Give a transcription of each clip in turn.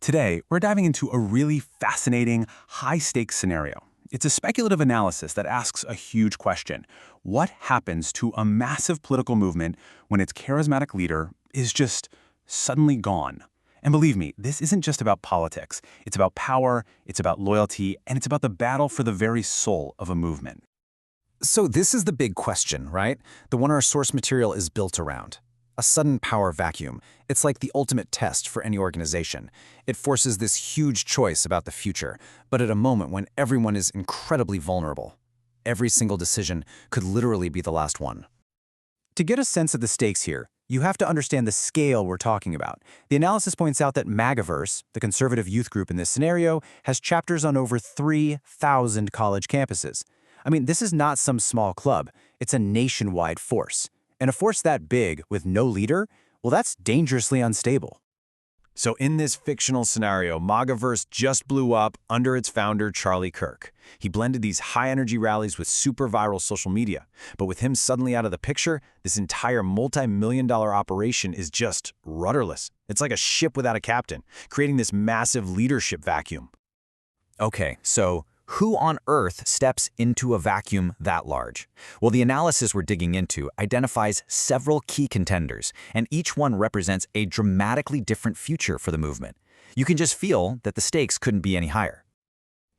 Today, we're diving into a really fascinating, high-stakes scenario. It's a speculative analysis that asks a huge question. What happens to a massive political movement when its charismatic leader is just suddenly gone? And believe me, this isn't just about politics. It's about power, it's about loyalty, and it's about the battle for the very soul of a movement. So this is the big question, right? The one our source material is built around. A sudden power vacuum. It's like the ultimate test for any organization. It forces this huge choice about the future, but at a moment when everyone is incredibly vulnerable. Every single decision could literally be the last one. To get a sense of the stakes here, you have to understand the scale we're talking about. The analysis points out that MAGAverse, the conservative youth group in this scenario, has chapters on over 3,000 college campuses. I mean, this is not some small club. It's a nationwide force. And a force that big, with no leader, well, that's dangerously unstable. So in this fictional scenario, MAGAverse just blew up under its founder, Charlie Kirk. He blended these high-energy rallies with super viral social media. But with him suddenly out of the picture, this entire multi-million-dollar operation is just rudderless. It's like a ship without a captain, creating this massive leadership vacuum. Okay, so who on earth steps into a vacuum that large? Well, the analysis we're digging into identifies several key contenders, and each one represents a dramatically different future for the movement. You can just feel that the stakes couldn't be any higher.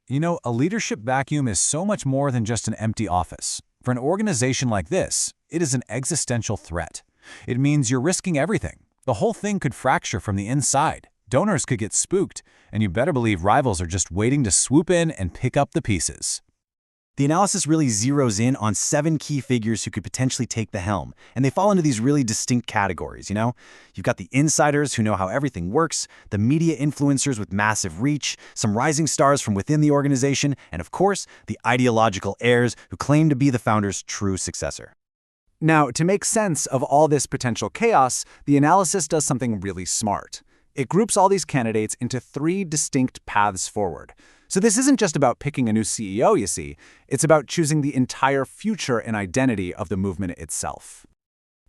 You know, a leadership vacuum is so much more than just an empty office. For an organization like this, it is an existential threat. It means you're risking everything. The whole thing could fracture from the inside. Donors could get spooked, and you better believe rivals are just waiting to swoop in and pick up the pieces. The analysis really zeroes in on 7 key figures who could potentially take the helm, and they fall into these really distinct categories, You've got the insiders who know how everything works, the media influencers with massive reach, some rising stars from within the organization, and of course, the ideological heirs who claim to be the founder's true successor. Now, to make sense of all this potential chaos, the analysis does something really smart. It groups all these candidates into 3 distinct paths forward. So this isn't just about picking a new CEO, you see. It's about choosing the entire future and identity of the movement itself.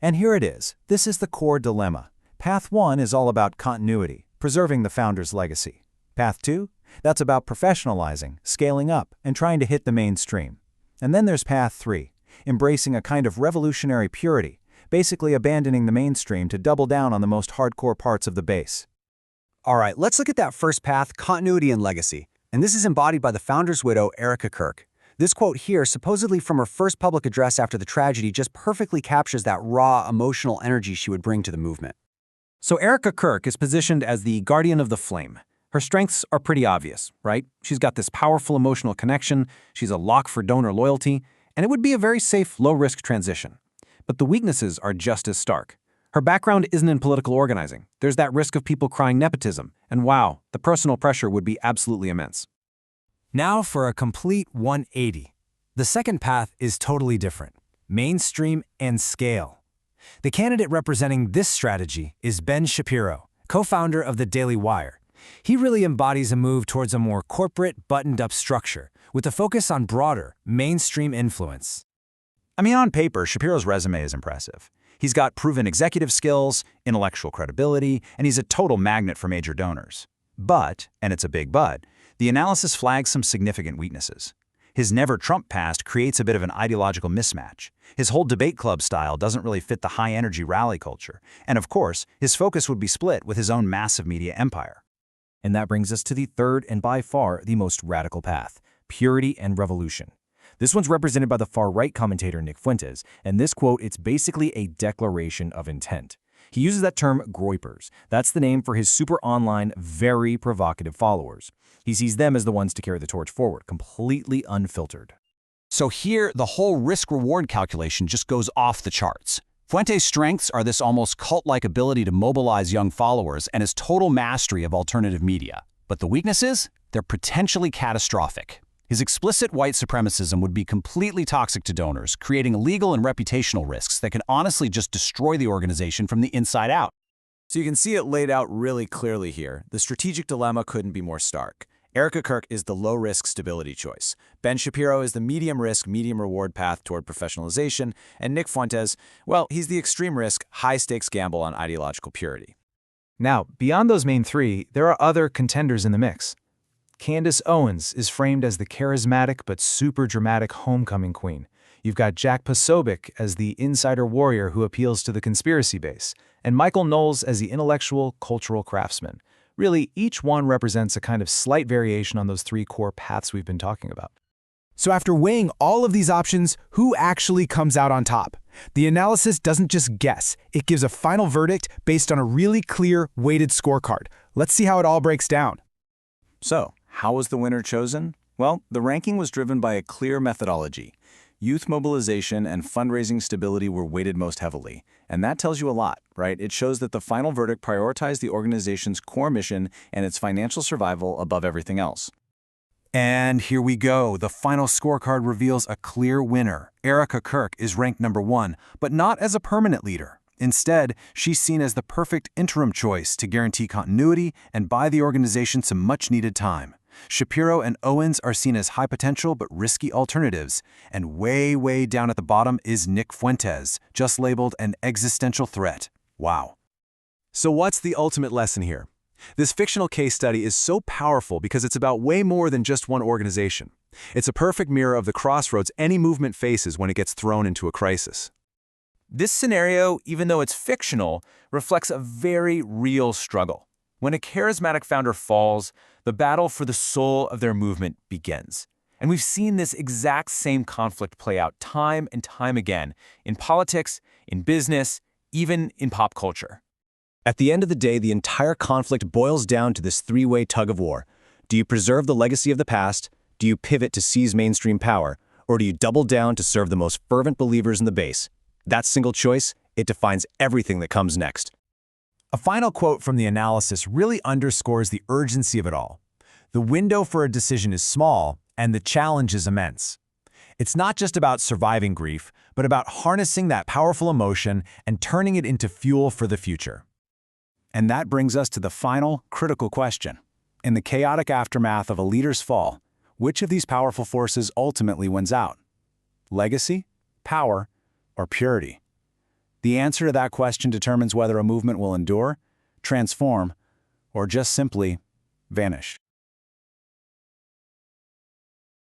And here it is. This is the core dilemma. Path 1 is all about continuity, preserving the founder's legacy. Path 2? That's about professionalizing, scaling up, and trying to hit the mainstream. And then there's Path 3, embracing a kind of revolutionary purity, basically abandoning the mainstream to double down on the most hardcore parts of the base. All right, let's look at that first path, continuity and legacy. And this is embodied by the founder's widow, Erika Kirk. This quote here, supposedly from her first public address after the tragedy, just perfectly captures that raw, emotional energy she would bring to the movement. So Erika Kirk is positioned as the guardian of the flame. Her strengths are pretty obvious, right? She's got this powerful emotional connection, she's a lock for donor loyalty, and it would be a very safe, low-risk transition. But the weaknesses are just as stark. Her background isn't in political organizing. There's that risk of people crying nepotism, and wow, the personal pressure would be absolutely immense. Now for a complete 180. The second path is totally different: mainstream and scale. The candidate representing this strategy is Ben Shapiro, co-founder of the Daily Wire. He really embodies a move towards a more corporate, buttoned-up structure, with a focus on broader, mainstream influence. I mean, on paper, Shapiro's resume is impressive. He's got proven executive skills, intellectual credibility, and he's a total magnet for major donors. But, and it's a big but, the analysis flags some significant weaknesses. His never-Trump past creates a bit of an ideological mismatch. His whole debate club style doesn't really fit the high-energy rally culture. And of course, his focus would be split with his own massive media empire. And that brings us to the third and by far the most radical path: purity and revolution. This one's represented by the far-right commentator Nick Fuentes, and this quote, it's basically a declaration of intent. He uses that term groypers. That's the name for his super online, very provocative followers. He sees them as the ones to carry the torch forward, completely unfiltered. So here, the whole risk-reward calculation just goes off the charts. Fuentes' strengths are this almost cult-like ability to mobilize young followers and his total mastery of alternative media. But the weaknesses? They're potentially catastrophic. His explicit white supremacism would be completely toxic to donors, creating legal and reputational risks that can honestly just destroy the organization from the inside out. So you can see it laid out really clearly here. The strategic dilemma couldn't be more stark. Erika Kirk is the low-risk stability choice. Ben Shapiro is the medium-risk, medium-reward path toward professionalization. And Nick Fuentes, well, he's the extreme-risk, high-stakes gamble on ideological purity. Now, beyond those main three, there are other contenders in the mix. Candace Owens is framed as the charismatic but super dramatic homecoming queen. You've got Jack Posobiec as the insider warrior who appeals to the conspiracy base, and Michael Knowles as the intellectual, cultural craftsman. Really, each one represents a kind of slight variation on those three core paths we've been talking about. So after weighing all of these options, who actually comes out on top? The analysis doesn't just guess, it gives a final verdict based on a really clear, weighted scorecard. Let's see how it all breaks down. So, how was the winner chosen? Well, the ranking was driven by a clear methodology. Youth mobilization and fundraising stability were weighted most heavily. And that tells you a lot, right? It shows that the final verdict prioritized the organization's core mission and its financial survival above everything else. And here we go. The final scorecard reveals a clear winner. Erika Kirk is ranked #1, but not as a permanent leader. Instead, she's seen as the perfect interim choice to guarantee continuity and buy the organization some much-needed time. Shapiro and Owens are seen as high potential but risky alternatives. And way down at the bottom is Nick Fuentes, just labeled an existential threat. Wow. So what's the ultimate lesson here? This fictional case study is so powerful because it's about way more than just one organization. It's a perfect mirror of the crossroads any movement faces when it gets thrown into a crisis. This scenario, even though it's fictional, reflects a very real struggle. When a charismatic founder falls, the battle for the soul of their movement begins. And we've seen this exact same conflict play out time and time again in politics, in business, even in pop culture. At the end of the day, the entire conflict boils down to this three-way tug-of-war. Do you preserve the legacy of the past? Do you pivot to seize mainstream power? Or do you double down to serve the most fervent believers in the base? That single choice, it defines everything that comes next. A final quote from the analysis really underscores the urgency of it all. The window for a decision is small, and the challenge is immense. It's not just about surviving grief, but about harnessing that powerful emotion and turning it into fuel for the future. And that brings us to the final, critical question. In the chaotic aftermath of a leader's fall, which of these powerful forces ultimately wins out? Legacy, power, or purity? The answer to that question determines whether a movement will endure, transform, or just simply vanish.